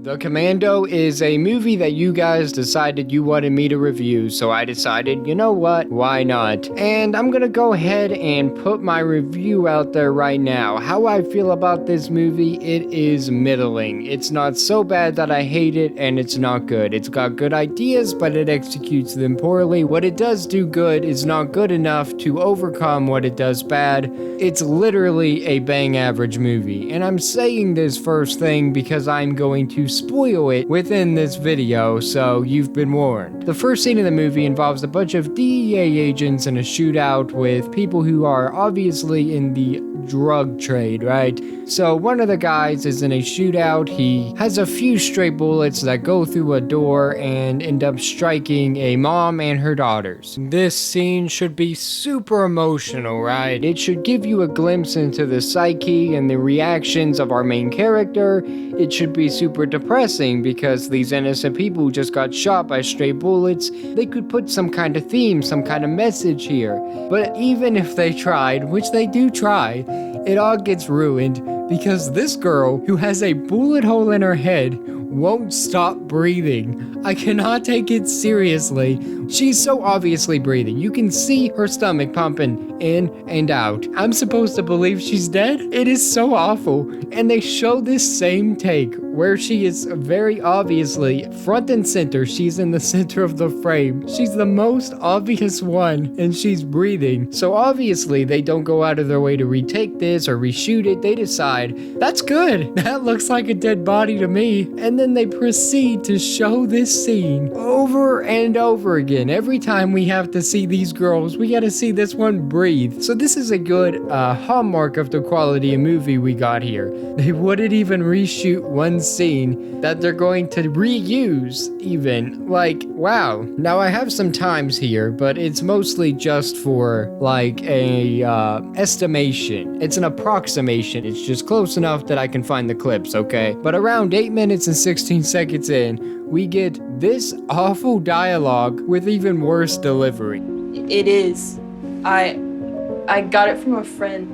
The Commando is a movie that you guys decided you wanted me to review, so I decided, you know what, why not? And I'm gonna go ahead and put my review out there right now. How I feel about this movie, it is middling. It's not so bad that I hate it, and it's not good. It's got good ideas, but it executes them poorly. What it does do good is not good enough to overcome what it does bad. It's literally a bang average movie, and I'm saying this first thing because I'm going to spoil it within this video, so you've been warned. The first scene of the movie involves a bunch of DEA agents in a shootout with people who are obviously in the drug trade, right? So one of the guys is in a shootout. He has a few stray bullets that go through a door and end up striking a mom and her daughters. This scene should be super emotional, right? It should give you a glimpse into the psyche and the reactions of our main character. It should be super depressing because these innocent people just got shot by stray bullets. They could put some kind of theme, some kind of message here. But even if they tried, which they do try, it all gets ruined because this girl who has a bullet hole in her head won't stop breathing. I cannot take it seriously. She's so obviously breathing. You can see her stomach pumping in and out. I'm supposed to believe she's dead? It is so awful. And they show this same take where she is very obviously front and center. She's in the center of the frame. She's the most obvious one and she's breathing. So obviously they don't go out of their way to retake this or reshoot it. They decide, that's good. That looks like a dead body to me. And then they proceed to show this scene over and over again. Every time we have to see these girls, we gotta see this one breathe. So this is a good hallmark of the quality of movie we got here. They wouldn't even reshoot one scene that they're going to reuse even. Like, wow. Now I have some times here, but it's mostly just for like a estimation. It's an approximation. It's just close enough that I can find the clips, okay? But around 8 minutes and 16 seconds in, we get this awful dialogue with even worse delivery. It is. I got it from a friend.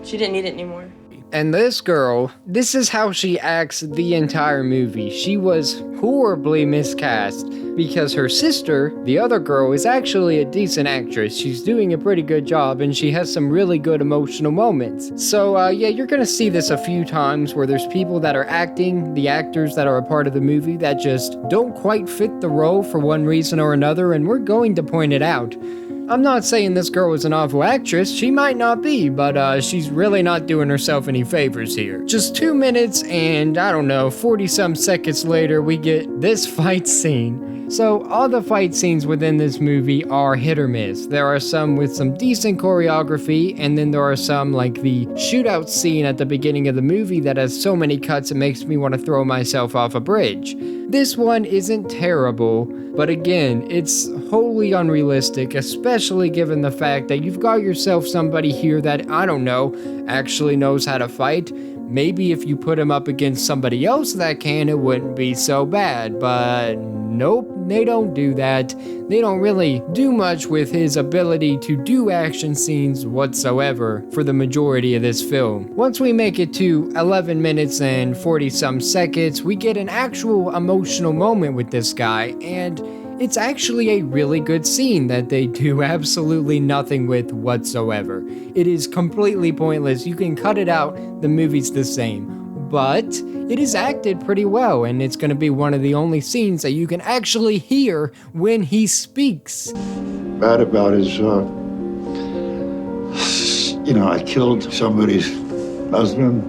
She didn't need it anymore. And this girl, this is how she acts the entire movie. She was horribly miscast because her sister, the other girl, is actually a decent actress. She's doing a pretty good job and she has some really good emotional moments. So yeah, you're gonna see this a few times where there's people that are acting, the actors that are a part of the movie that just don't quite fit the role for one reason or another, and we're going to point it out. I'm not saying this girl is an awful actress, she might not be, but she's really not doing herself any favors here. Just 2 minutes and, I don't know, 40-some seconds later, we get this fight scene. So, all the fight scenes within this movie are hit or miss. There are some with some decent choreography, and then there are some, like the shootout scene at the beginning of the movie that has so many cuts it makes me want to throw myself off a bridge. This one isn't terrible, but again, it's wholly unrealistic, especially given the fact that you've got yourself somebody here that, I don't know, actually knows how to fight. Maybe if you put him up against somebody else that can, it wouldn't be so bad, but nope, they don't do that. They don't really do much with his ability to do action scenes whatsoever for the majority of this film. Once we make it to 11 minutes and 40-some seconds, we get an actual emotional moment with this guy, and it's actually a really good scene that they do absolutely nothing with whatsoever. It is completely pointless. You can cut it out, the movie's the same. But it is acted pretty well, and it's going to be one of the only scenes that you can actually hear when he speaks. Bad about his, I killed somebody's husband.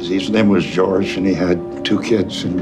His name was George, and he had 2 kids, and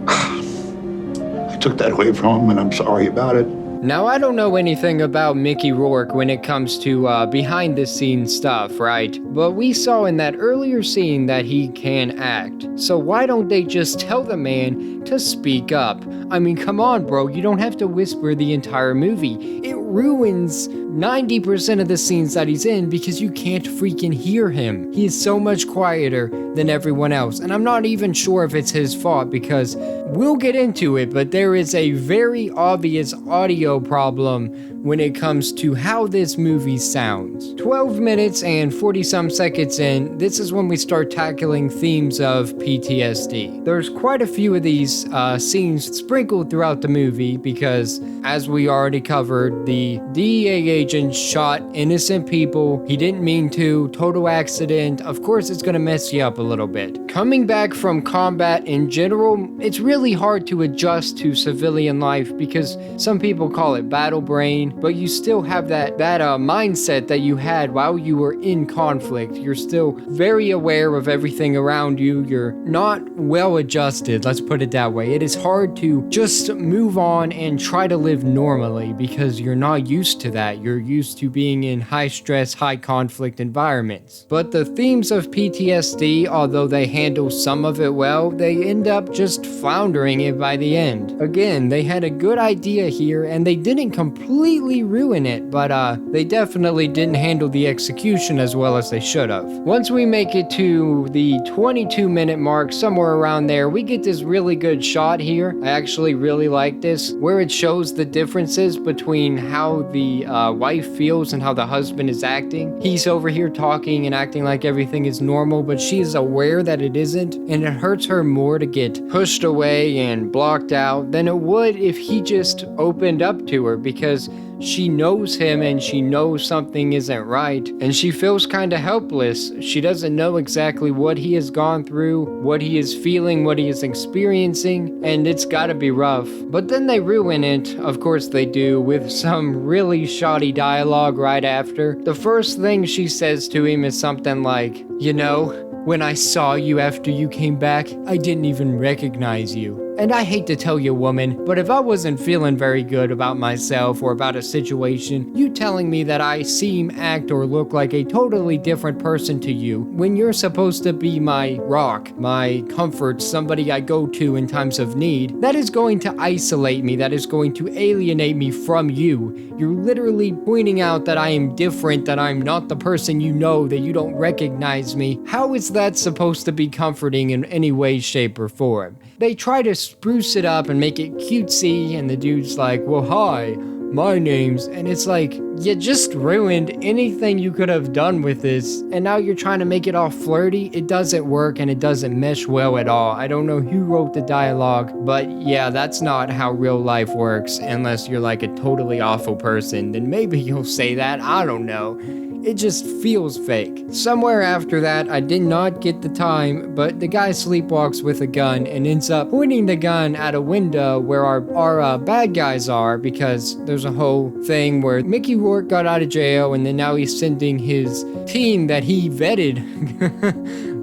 I took that away from him, and I'm sorry about it. Now, I don't know anything about Mickey Rourke when it comes to behind-the-scenes stuff, right? But we saw in that earlier scene that he can act. So why don't they just tell the man to speak up? I mean, come on, bro, you don't have to whisper the entire movie. It ruins 90% of the scenes that he's in because you can't freaking hear him. He is so much quieter than everyone else, and I'm not even sure if it's his fault because we'll get into it, but there is a very obvious audio problem when it comes to how this movie sounds. 12 minutes and 40 some seconds in, this is when we start tackling themes of PTSD. There's quite a few of these scenes sprinkled throughout the movie because, as we already covered, the DEA agent shot innocent people. He didn't mean to, total accident. Of course, it's gonna mess you up a little bit. Coming back from combat in general, it's really hard to adjust to civilian life because some people call it battle brain, but you still have that mindset that you had while you were in conflict. You're still very aware of everything around you. You're not well adjusted, let's put it that way. It is hard to just move on and try to live normally because you're not used to that. You're used to being in high stress, high conflict environments. But the themes of PTSD, although they handle some of it well, they end up just floundering it by the end. Again, they had a good idea here and they didn't completely ruin it, but they definitely didn't handle the execution as well as they should have. Once we make it to the 22-minute mark, somewhere around there, we get this really good shot here. I actually really like this, where it shows the differences between how the wife feels and how the husband is acting. He's over here talking and acting like everything is normal, but she's aware that it isn't, and it hurts her more to get pushed away and blocked out than it would if he just opened up to her, because she knows him and she knows something isn't right, and she feels kind of helpless. She doesn't know exactly what he has gone through, what he is feeling, what he is experiencing, and it's gotta be rough. But then they ruin it, of course they do, with some really shoddy dialogue right after. The first thing she says to him is something like, "You know, when I saw you after you came back, I didn't even recognize you." And I hate to tell you, woman, but if I wasn't feeling very good about myself or about a situation, you telling me that I seem, act, or look like a totally different person to you when you're supposed to be my rock, my comfort, somebody I go to in times of need, that is going to isolate me, that is going to alienate me from you. You're literally pointing out that I am different, that I'm not the person you know, that you don't recognize me. How is that supposed to be comforting in any way, shape, or form? They try to spruce it up and make it cutesy, and the dude's like, "Well, hi, my name's," and it's like, you just ruined anything you could have done with this, and now you're trying to make it all flirty. It doesn't work and it doesn't mesh well at all. I don't know who wrote the dialogue, but yeah, that's not how real life works, unless you're like a totally awful person. Then maybe you'll say that, I don't know. It just feels fake. Somewhere after that, I did not get the time, but the guy sleepwalks with a gun and ends up pointing the gun at a window where our bad guys are, because there's a whole thing where Mickey Rourke got out of jail and then now he's sending his team that he vetted.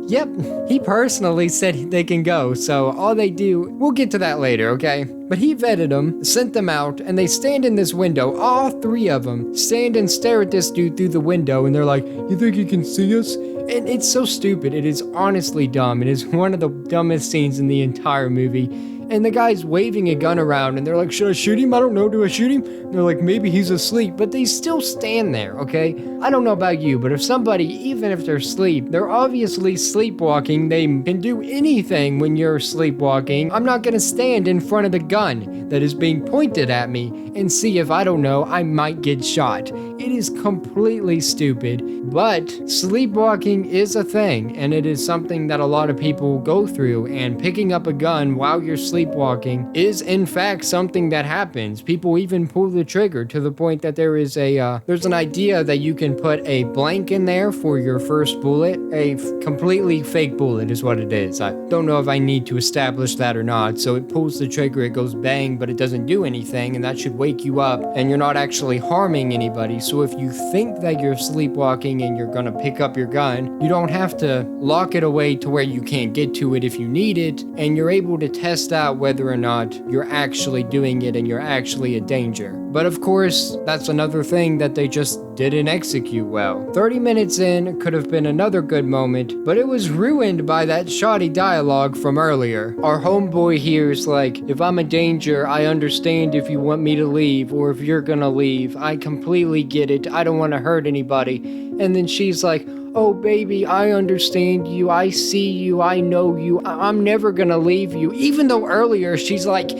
Yep, he personally said they can go, so all they do, we'll get to that later, okay? But he vetted them, sent them out, and they stand in this window, all three of them, stand and stare at this dude through the window, and they're like, "You think he can see us?" And it's so stupid, it is honestly dumb. It is one of the dumbest scenes in the entire movie. And the guy's waving a gun around and they're like, "Should I shoot him? I don't know, do I shoot him?" And they're like, "Maybe he's asleep," but they still stand there, okay? I don't know about you, but if somebody, even if they're asleep, they're obviously sleepwalking. They can do anything when you're sleepwalking. I'm not gonna stand in front of the gun that is being pointed at me and see if, I don't know, I might get shot. It is completely stupid, but sleepwalking is a thing, and it is something that a lot of people go through, and picking up a gun while you're sleepwalking is in fact something that happens. People even pull the trigger to the point that there's an idea that you can put a blank in there for your first bullet. A completely fake bullet is what it is. I don't know if I need to establish that or not. So it pulls the trigger, it goes bang, but it doesn't do anything, and that should wake you up, and you're not actually harming anybody. So if you think that you're sleepwalking and you're gonna pick up your gun, you don't have to lock it away to where you can't get to it if you need it, and you're able to test out whether or not you're actually doing it and you're actually a danger. But of course, that's another thing that they just didn't execute well. 30 minutes in could have been another good moment, but it was ruined by that shoddy dialogue from earlier. Our homeboy here is like, "If I'm a danger, I understand if you want me to leave, or if you're gonna leave. I completely get it. I don't want to hurt anybody." And then she's like, "Oh baby, I understand you, I see you, I know you, I'm never gonna leave you." Even though earlier she's like,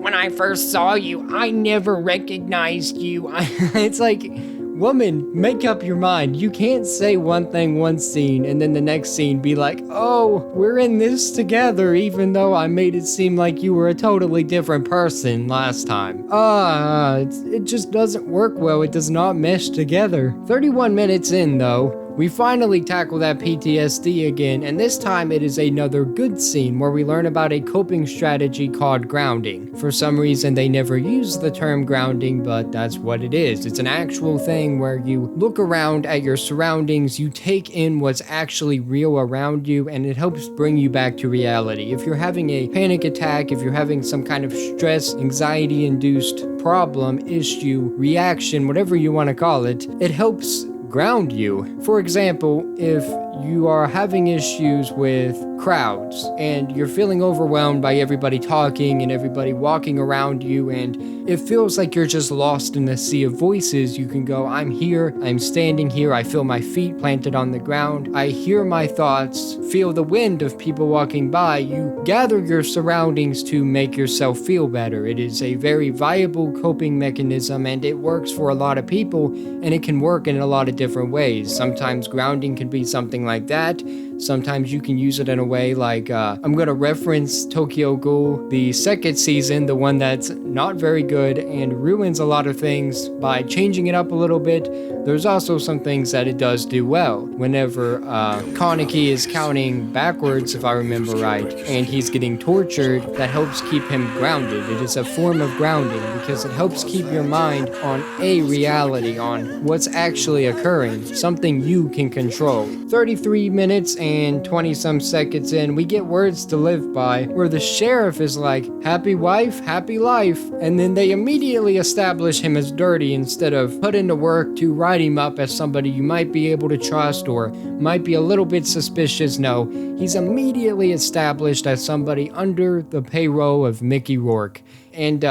when I first saw you, I never recognized you. It's like, woman, make up your mind. You can't say one thing one scene and then the next scene be like, oh, we're in this together, even though I made it seem like you were a totally different person last time. It just doesn't work well. It does not mesh together. 31 minutes in, though, we finally tackle that PTSD again, and this time it is another good scene where we learn about a coping strategy called grounding. For some reason, they never use the term grounding, but that's what it is. It's an actual thing where you look around at your surroundings, you take in what's actually real around you, and it helps bring you back to reality. If you're having a panic attack, if you're having some kind of stress, anxiety-induced problem, issue, reaction, whatever you want to call it, it helps ground you. For example, if you are having issues with crowds and you're feeling overwhelmed by everybody talking and everybody walking around you, and it feels like you're just lost in a sea of voices, you can go, I'm here, I'm standing here, I feel my feet planted on the ground, I hear my thoughts, feel the wind of people walking by. You gather your surroundings to make yourself feel better. It is a very viable coping mechanism, and it works for a lot of people, and it can work in a lot of different ways. Sometimes grounding can be something like that. Sometimes you can use it in a way like, I'm going to reference Tokyo Ghoul, the second season, the one that's not very good and ruins a lot of things by changing it up a little bit. There's also some things that it does do well. Whenever Kaneki is counting backwards, if I remember right, and he's getting tortured, that helps keep him grounded. It is a form of grounding because it helps keep your mind on a reality, on what's actually occurring, something you can control. 33 minutes and 20 some seconds in, we get words to live by where the sheriff is like, happy wife, happy life, and then they immediately establish him as dirty instead of put into work to write him up as somebody you might be able to trust or might be a little bit suspicious. No, he's immediately established as somebody under the payroll of Mickey Rourke. And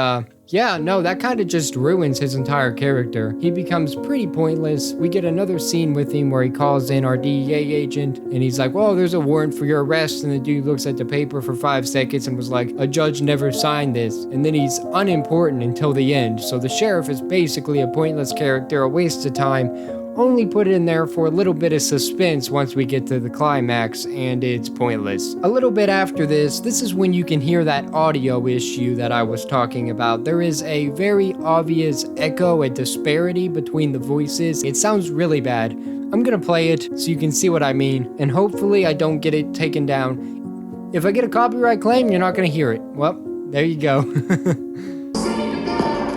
yeah, no, that kind of just ruins his entire character. He becomes pretty pointless. We get another scene with him where he calls in our DEA agent and he's like, well, there's a warrant for your arrest. And the dude looks at the paper for 5 seconds and was like, a judge never signed this. And then he's unimportant until the end. So the sheriff is basically a pointless character, a waste of time. Only put it in there for a little bit of suspense once we get to the climax, and it's pointless. A little bit after this is when you can hear that audio issue that I was talking about. There is a very obvious echo, a disparity between the voices. It sounds really bad. I'm gonna play it so you can see what I mean, and hopefully I don't get it taken down. If I get a copyright claim, you're not gonna hear it. Well, there you go.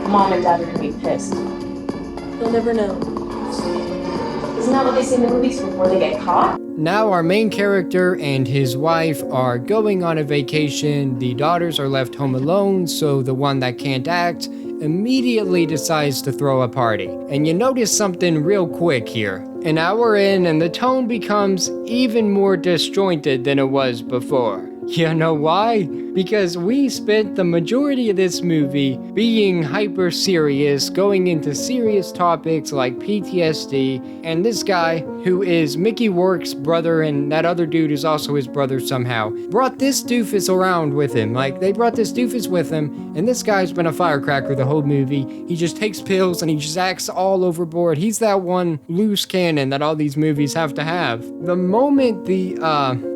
Mom and Dad are gonna be pissed. They'll never know. Isn't that what they say in the movies before they get caught? Now our main character and his wife are going on a vacation. The daughters are left home alone, so the one that can't act immediately decides to throw a party. And you notice something real quick here. An hour in and the tone becomes even more disjointed than it was before. You know why? Because we spent the majority of this movie being hyper serious, going into serious topics like PTSD, and this guy, who is Mickey Rourke's brother, and that other dude is also his brother somehow, brought this doofus around with him. Like, they brought this doofus with him, and this guy's been a firecracker the whole movie. He just takes pills and he just acts all overboard. He's that one loose cannon that all these movies have to have. The moment the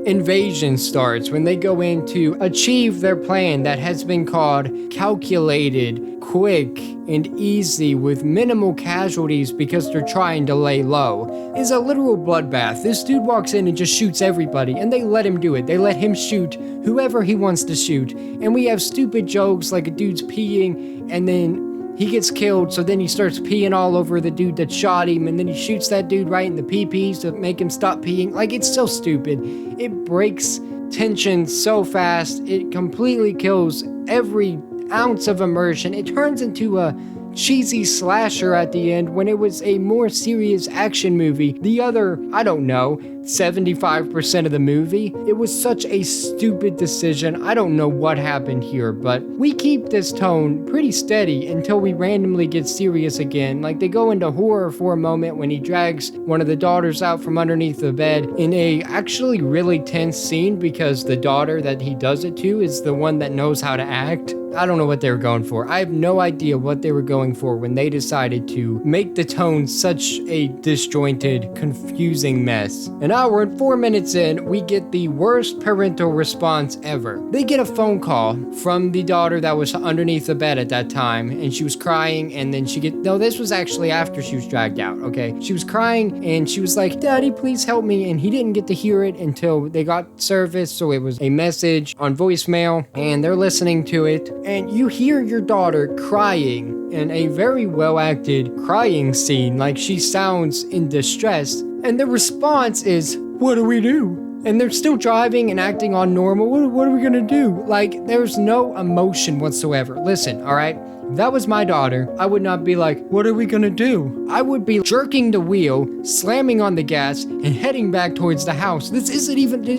invasion starts, when they go in to achieve their plan that has been called calculated, quick, and easy with minimal casualties because they're trying to lay low, is a literal bloodbath. This dude walks in and just shoots everybody, and they let him do it. They let him shoot whoever he wants to shoot. And we have stupid jokes like a dude's peeing, and then he gets killed, so then he starts peeing all over the dude that shot him, and then he shoots that dude right in the pee-pees to make him stop peeing. Like, it's so stupid. It breaks tension so fast. It completely kills every ounce of immersion. It turns into a cheesy slasher at the end when it was a more serious action movie. The other, I don't know, 75% of the movie, it was such a stupid decision. I don't know what happened here, but we keep this tone pretty steady until we randomly get serious again. Like, they go into horror for a moment when he drags one of the daughters out from underneath the bed in a actually really tense scene because the daughter that he does it to is the one that knows how to act. I don't know what they were going for. I have no idea what they were going for when they decided to make the tone such a disjointed, confusing mess. An hour and 4 minutes in, we get the worst parental response ever. They get a phone call from the daughter that was underneath the bed at that time, and she was crying, and then no, this was actually after she was dragged out, okay? She was crying, and she was like, "Daddy, please help me," and he didn't get to hear it until they got service, so it was a message on voicemail, and they're listening to it, and you hear your daughter crying in a very well-acted crying scene, like she sounds in distress, and the response is, "What do we do?" And they're still driving and acting on normal. What are we gonna do? Like, there's no emotion whatsoever. Listen, all right? If that was my daughter, I would not be like, "What are we gonna do?" I would be jerking the wheel, slamming on the gas, and heading back towards the house. It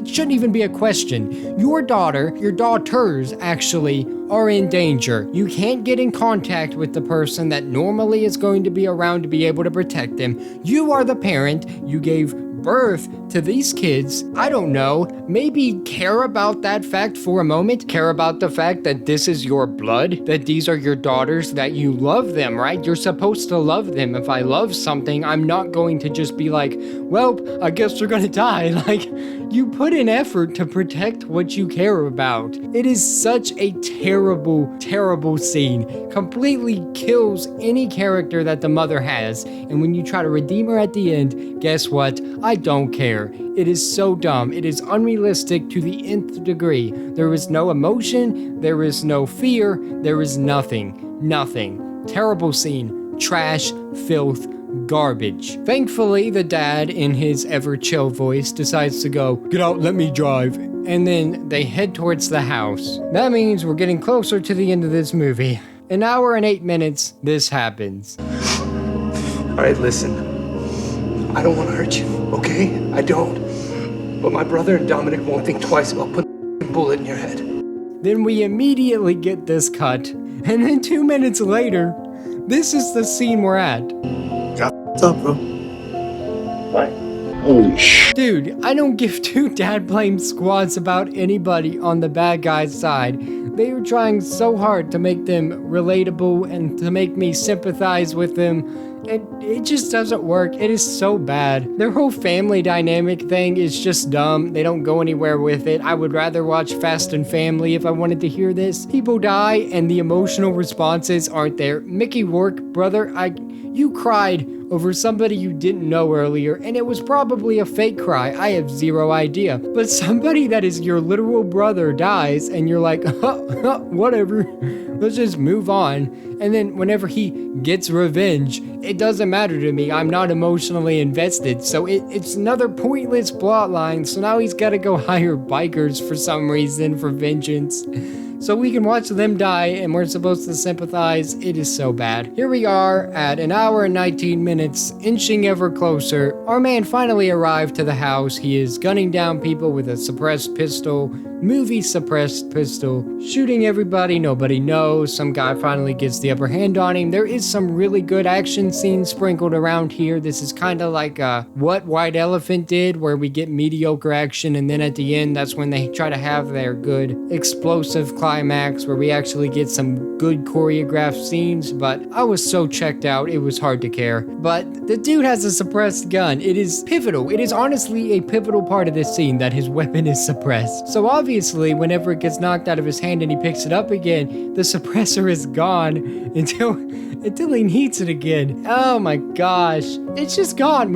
shouldn't even be a question. Your daughters actually, are in danger. You can't get in contact with the person that normally is going to be around to be able to protect them. You are the parent. You gave birth to these kids. I don't know, maybe care about that fact for a moment. Care about the fact that this is your blood, that these are your daughters, that you love them, right? You're supposed to love them. If I love something, I'm not going to just be like, well, I guess they're gonna die. Like, you put in effort to protect what you care about. It is such a terrible, terrible scene. Completely kills any character that the mother has. And when you try to redeem her at the end, guess what? I don't care. It is so dumb. It is unrealistic to the nth degree. There is no emotion. There is no fear. There is nothing. Nothing. Terrible scene. Trash, filth, garbage. Thankfully, the dad, in his ever-chill voice, decides to go, "Get out, let me drive." And then they head towards the house. That means we're getting closer to the end of this movie. An hour and 8 minutes, this happens. All right, listen. I don't want to hurt you, okay? I don't. But my brother and Dominic won't think twice about putting a bullet in your head. Then we immediately get this cut. And then 2 minutes later, this is the scene we're at. What's up, bro? What? Holy shit. Dude, I don't give two dad blame squads about anybody on the bad guy's side. They were trying so hard to make them relatable and to make me sympathize with them. It just doesn't work. It is so bad. Their whole family dynamic thing is just dumb. They don't go anywhere with it. I would rather watch Fast and Family if I wanted to hear this. People die and the emotional responses aren't there. Mickey Rourke, brother, you cried over somebody you didn't know earlier, and it was probably a fake cry. I have zero idea. But somebody that is your literal brother dies, and you're like, whatever, let's just move on. And then whenever he gets revenge, it doesn't matter to me. I'm not emotionally invested. So it's another pointless plot line. So now he's got to go hire bikers for some reason for vengeance. So we can watch them die and we're supposed to sympathize. It is so bad. Here we are at an hour and 19 minutes, inching ever closer. Our man finally arrived to the house. He is gunning down people with a suppressed pistol, movie suppressed pistol, shooting everybody nobody knows. Some guy finally gets the upper hand on him. There is some really good action scenes sprinkled around here. This is kind of like what White Elephant did, where we get mediocre action and then at the end, that's when they try to have their good explosive climax where we actually get some good choreographed scenes. But I was so checked out, it was hard to care. But the dude has a suppressed gun. It is pivotal. It is honestly a pivotal part of this scene that his weapon is suppressed. So obviously, whenever it gets knocked out of his hand and he picks it up again, the suppressor is gone until he needs it again. Oh my gosh. It's just gone.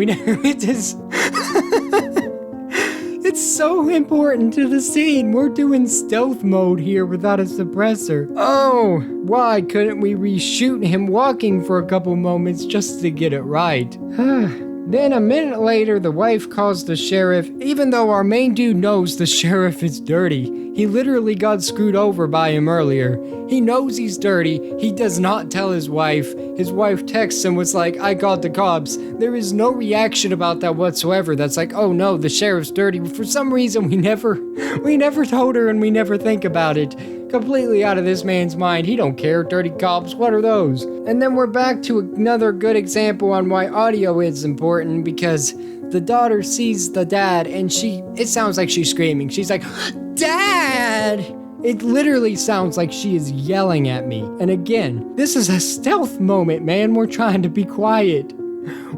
It's so important to the scene. We're doing stealth mode here without a suppressor. Oh, why couldn't we reshoot him walking for a couple moments just to get it right? Then a minute later, the wife calls the sheriff, even though our main dude knows the sheriff is dirty. He literally got screwed over by him earlier. He knows he's dirty. He does not tell his wife. His wife texts him, was like, "I called the cops." There is no reaction about that whatsoever. That's like, oh no, the sheriff's dirty. For some reason, we never told her and we never think about it. Completely out of this man's mind. He don't care. Dirty cops, what are those? And then we're back to another good example on why audio is important, because the daughter sees the dad and it sounds like she's screaming. She's like, "Dad!" It literally sounds like she is yelling at me. And again, this is a stealth moment, man. We're trying to be quiet.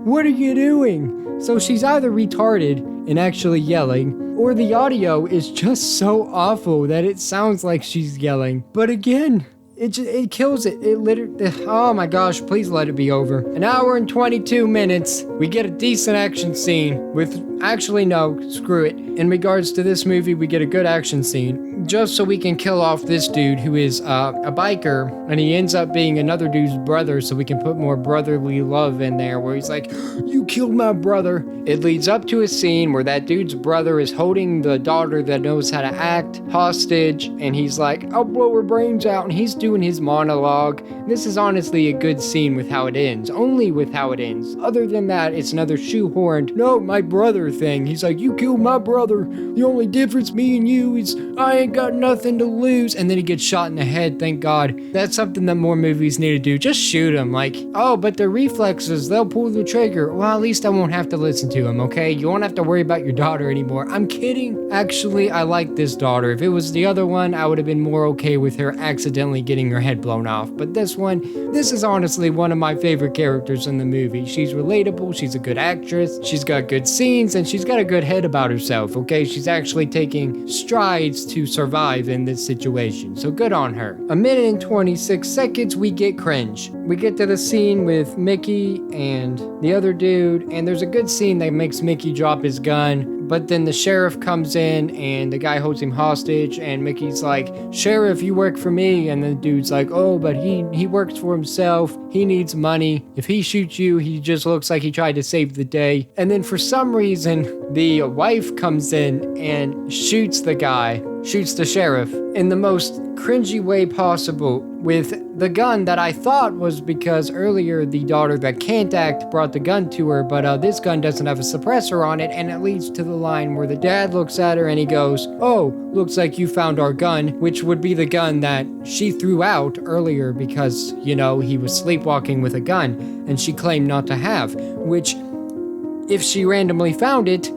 What are you doing? So she's either retarded and actually yelling, or the audio is just so awful that it sounds like she's yelling. But again, it kills it. It literally, oh my gosh, please let it be over. An hour and 22 minutes. We get a decent action scene with, actually no, screw it. In regards to this movie, we get a good action scene just so we can kill off this dude who is a biker, and he ends up being another dude's brother, so we can put more brotherly love in there where he's like, you killed my brother. It leads up to a scene where that dude's brother is holding the daughter that knows how to act hostage, and he's like, I'll blow her brains out, and he's doing his monologue. This is honestly a good scene with how it ends, only with how it ends. Other than that, it's another shoehorned, no, my brother thing. He's like, you killed my brother. The only difference me and you is I ain't got nothing to lose. And then he gets shot in the head, thank God. That's something that more movies need to do. Just shoot him. Like, oh, but their reflexes, they'll pull the trigger. Well, at least I won't have to listen to him, okay? You won't have to worry about your daughter anymore. I'm kidding. Actually, I like this daughter. If it was the other one, I would have been more okay with her accidentally getting her head blown off. But this one, this is honestly one of my favorite characters in the movie. She's relatable, she's a good actress, she's got good scenes, and she's got a good head about herself, okay? She's actually taking strides to survive in this situation, so good on her. 1 minute and 26 seconds, we get cringe. We get to the scene with Mickey and the other dude, and there's a good scene that makes Mickey drop his gun, but then the sheriff comes in and the guy holds him hostage, and Mickey's like, Sheriff, you work for me, and the dude's like, oh, but he works for himself, he needs money, if he shoots you, he just looks like he tried to save the day. And then for some reason, the wife comes in and shoots the guy, shoots the sheriff, in the most cringy way possible, with the gun that I thought was because earlier the daughter that can't act brought the gun to her, but this gun doesn't have a suppressor on it, and it leads to the line where the dad looks at her and he goes, oh, looks like you found our gun, which would be the gun that she threw out earlier because, you know, he was sleepwalking with a gun, and she claimed not to have, which, if she randomly found it,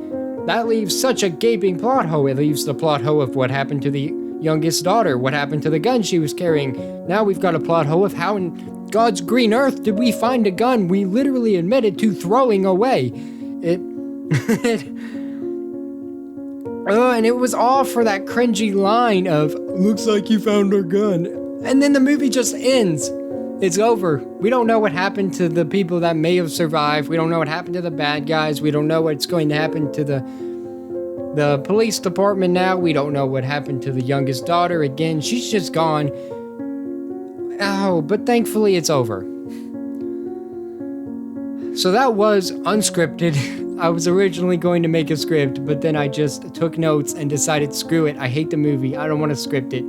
that leaves such a gaping plot hole. It leaves the plot hole of what happened to the youngest daughter, what happened to the gun she was carrying. Now we've got a plot hole of how in God's green earth did we find a gun we literally admitted to throwing away. And it was all for that cringy line of, looks like you found our gun. And then the movie just ends. It's over. We don't know what happened to the people that may have survived. We don't know what happened to the bad guys. We don't know what's going to happen to the police department now. We don't know what happened to the youngest daughter. Again, she's just gone. Oh, but thankfully it's over. So that was unscripted. I was originally going to make a script, but then I just took notes and decided, screw it, I hate the movie, I don't want to script it.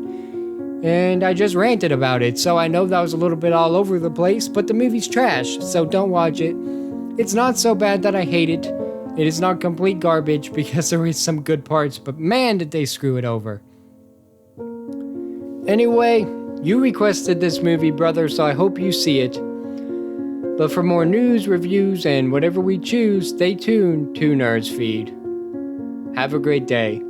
And I just ranted about it, so I know that was a little bit all over the place, but the movie's trash, so don't watch it. It's not so bad that I hate it. It is not complete garbage because there is some good parts, but man did they screw it over. Anyway, you requested this movie, brother, so I hope you see it. But for more news, reviews, and whatever we choose, stay tuned to Nerdsfeed. Have a great day.